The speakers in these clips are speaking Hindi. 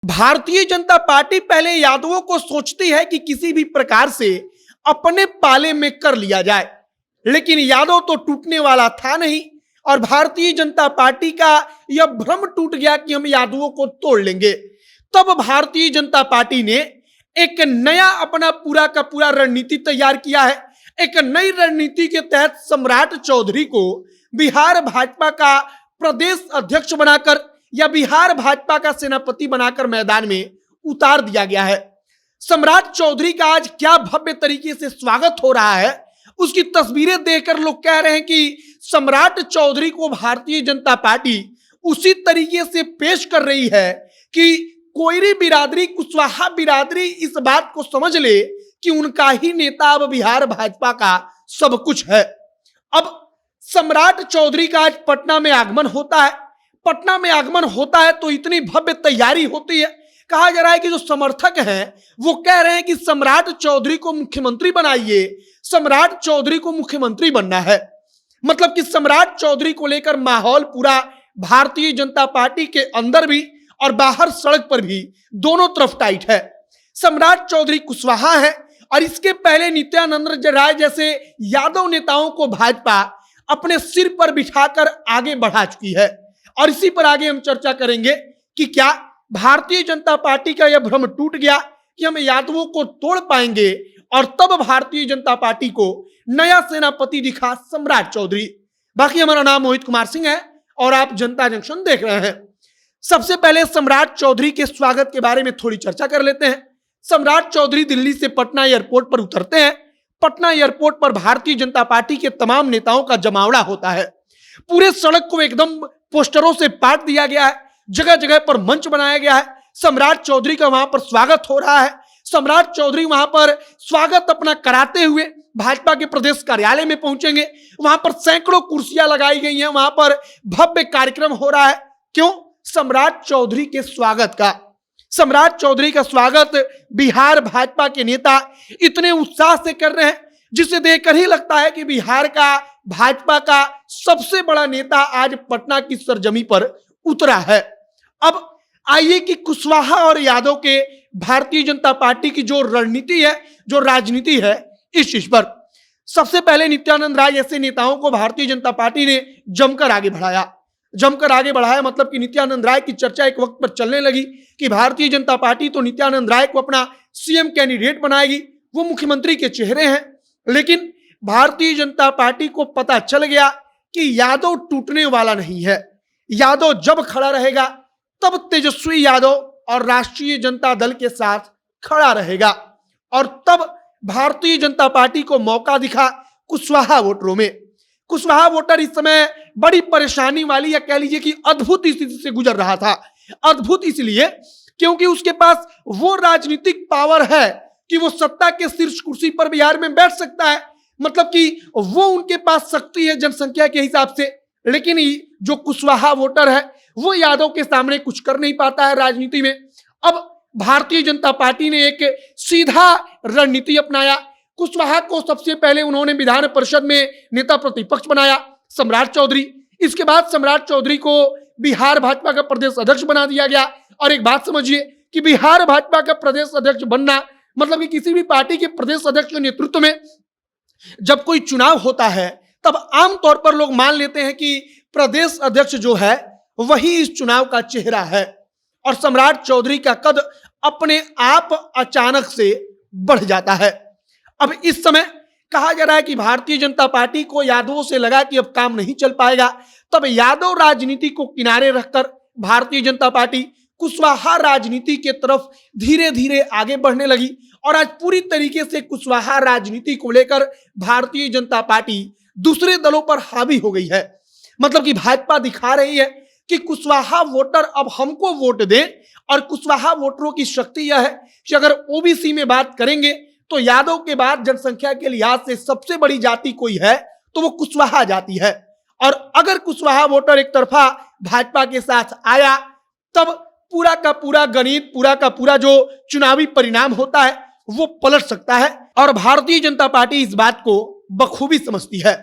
भारतीय जनता पार्टी पहले यादवों को सोचती है कि किसी भी प्रकार से अपने पाले में कर लिया जाए, लेकिन यादव तो टूटने वाला था नहीं और भारतीय जनता पार्टी का यह भ्रम टूट गया कि हम यादवों को तोड़ लेंगे। तब भारतीय जनता पार्टी ने एक नया अपना पूरा का पूरा रणनीति तैयार किया है। एक नई रणनीति के तहत सम्राट चौधरी को बिहार भाजपा का प्रदेश अध्यक्ष बनाकर या बिहार भाजपा का सेनापति बनाकर मैदान में उतार दिया गया है। सम्राट चौधरी का आज क्या भव्य तरीके से स्वागत हो रहा है, उसकी तस्वीरें देखकर लोग कह रहे हैं कि सम्राट चौधरी को भारतीय जनता पार्टी उसी तरीके से पेश कर रही है कि कोयरी बिरादरी, कुशवाहा बिरादरी इस बात को समझ ले कि उनका ही नेता अब बिहार भाजपा का सब कुछ है। अब सम्राट चौधरी का आज पटना में आगमन होता है। पटना में आगमन होता है तो इतनी भव्य तैयारी होती है। कहा जा रहा है कि जो समर्थक हैं वो कह रहे हैं कि सम्राट चौधरी को मुख्यमंत्री बनाइए, सम्राट चौधरी को मुख्यमंत्री बनना है। मतलब कि सम्राट चौधरी को लेकर माहौल पूरा भारतीय जनता पार्टी के अंदर भी और बाहर सड़क पर भी दोनों तरफ टाइट है। सम्राट चौधरी कुशवाहा है और इसके पहले नित्यानंद राय जैसे यादव नेताओं को भाजपा अपने सिर पर बिठाकर आगे बढ़ा चुकी है। और इसी पर आगे हम चर्चा करेंगे कि क्या भारतीय जनता पार्टी का यह भ्रम टूट गया कि हम यादवों को तोड़ पाएंगे और तब भारतीय जनता पार्टी को नया सेनापति दिखा सम्राट चौधरी। बाकी हमारा नाम मोहित कुमार सिंह है और आप जनता जंक्शन देख रहे हैं। सबसे पहले सम्राट चौधरी के स्वागत के बारे में थोड़ी चर्चा कर लेते हैं। सम्राट चौधरी दिल्ली से पटना एयरपोर्ट पर उतरते हैं। पटना एयरपोर्ट पर भारतीय जनता पार्टी के तमाम नेताओं का जमावड़ा होता है। पूरे सड़क को एकदम पोस्टरों से पाट दिया गया है, जगह जगह पर मंच बनाया गया है। सम्राट चौधरी का वहां पर स्वागत हो रहा है। सम्राट चौधरी वहां पर स्वागत अपना कराते हुए भाजपा के प्रदेश कार्यालय में पहुंचेंगे। वहां पर सैकड़ों कुर्सियां लगाई गई हैं, वहां पर भव्य कार्यक्रम हो रहा है। क्यों? सम्राट चौधरी के स्वागत का। सम्राट चौधरी का स्वागत बिहार भाजपा के नेता इतने उत्साह से कर रहे हैं जिसे देखकर ही लगता है कि बिहार का भाजपा का सबसे बड़ा नेता आज पटना की सरजमी पर उतरा है। अब आइए कि कुशवाहा और यादव के भारतीय जनता पार्टी की जो रणनीति है, जो राजनीति है, इस चीज पर सबसे पहले नित्यानंद राय जैसे नेताओं को भारतीय जनता पार्टी ने जमकर आगे बढ़ाया। मतलब कि नित्यानंद राय की चर्चा एक वक्त पर चलने लगी कि भारतीय जनता पार्टी तो नित्यानंद राय को अपना सीएम कैंडिडेट बनाएगी, वो मुख्यमंत्री के चेहरे हैं। लेकिन भारतीय जनता पार्टी को पता चल गया कि यादव टूटने वाला नहीं है। यादव जब खड़ा रहेगा तब तेजस्वी यादव और राष्ट्रीय जनता दल के साथ खड़ा रहेगा और तब भारतीय जनता पार्टी को मौका दिखा कुशवाहा वोटरों में। कुशवाहा वोटर इस समय बड़ी परेशानी वाली या कह लीजिए कि अद्भुत स्थिति से गुजर रहा था। अद्भुत इसलिए क्योंकि उसके पास वो राजनीतिक पावर है कि वो सत्ता के शीर्ष कुर्सी पर बिहार में बैठ सकता है। मतलब कि वो उनके पास शक्ति है जनसंख्या के हिसाब से। लेकिन जो कुशवाहा वोटर है वो यादव के सामने कुछ कर नहीं पाता है राजनीति में। अब भारतीय जनता पार्टी ने एक सीधा रणनीति अपनाया। कुशवाहा को सबसे पहले उन्होंने विधान परिषद में नेता प्रतिपक्ष बनाया, सम्राट चौधरी। इसके बाद सम्राट चौधरी को बिहार भाजपा का प्रदेश अध्यक्ष बना दिया गया। और एक बात समझिए कि बिहार भाजपा का प्रदेश अध्यक्ष बनना मतलब कि किसी भी पार्टी के प्रदेश अध्यक्ष के नेतृत्व में जब कोई चुनाव होता है तब आमतौर पर लोग मान लेते हैं कि प्रदेश अध्यक्ष जो है वही इस चुनाव का चेहरा है। और सम्राट चौधरी का कद अपने आप अचानक से बढ़ जाता है। अब इस समय कहा जा रहा है कि भारतीय जनता पार्टी को यादवों से लगा कि अब काम नहीं चल पाएगा, तब यादव राजनीति को किनारे रखकर भारतीय जनता पार्टी कुशवाहा राजनीति के तरफ धीरे धीरे आगे बढ़ने लगी। और आज पूरी तरीके से कुशवाहा राजनीति को लेकर भारतीय जनता पार्टी दूसरे दलों पर हावी हो गई है। मतलब कि भाजपा दिखा रही है कि कुशवाहा वोटर अब हमको वोट दें। और कुशवाहा वोटरों की शक्ति यह है कि अगर ओबीसी में बात करेंगे तो यादव के बाद जनसंख्या के लिहाज से सबसे बड़ी जाति कोई है तो वो कुशवाहा जाति है। और अगर कुशवाहा वोटर एक तरफा भाजपा के साथ आया तब पूरा का पूरा गणित, पूरा का पूरा जो चुनावी परिणाम होता है वो पलट सकता है। और भारतीय जनता पार्टी इस बात को बखूबी समझती है।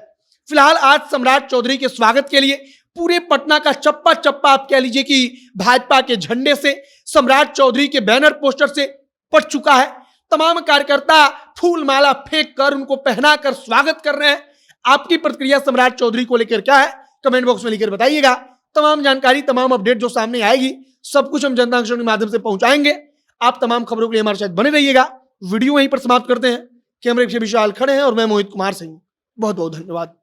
फिलहाल आज सम्राट चौधरी के स्वागत के लिए पूरे पटना का चप्पा चप्पा आप कह लीजिए कि भाजपा के झंडे से सम्राट चौधरी के बैनर पोस्टर से पट चुका है। तमाम कार्यकर्ता फूल माला फेंक कर उनको पहनाकर स्वागत कर रहे हैं। आपकी प्रतिक्रिया सम्राट चौधरी को लेकर क्या है, कमेंट बॉक्स में लिखकर बताइएगा। तमाम जानकारी, तमाम अपडेट जो सामने आएगी, सब कुछ हम जनता के माध्यम से पहुंचाएंगे। आप तमाम खबरों के लिए हमारे साथ बने रहिएगा। वीडियो वहीं पर समाप्त करते हैं। कैमरे पीछे विशाल खड़े हैं और मैं मोहित कुमार सिंह। बहुत बहुत धन्यवाद।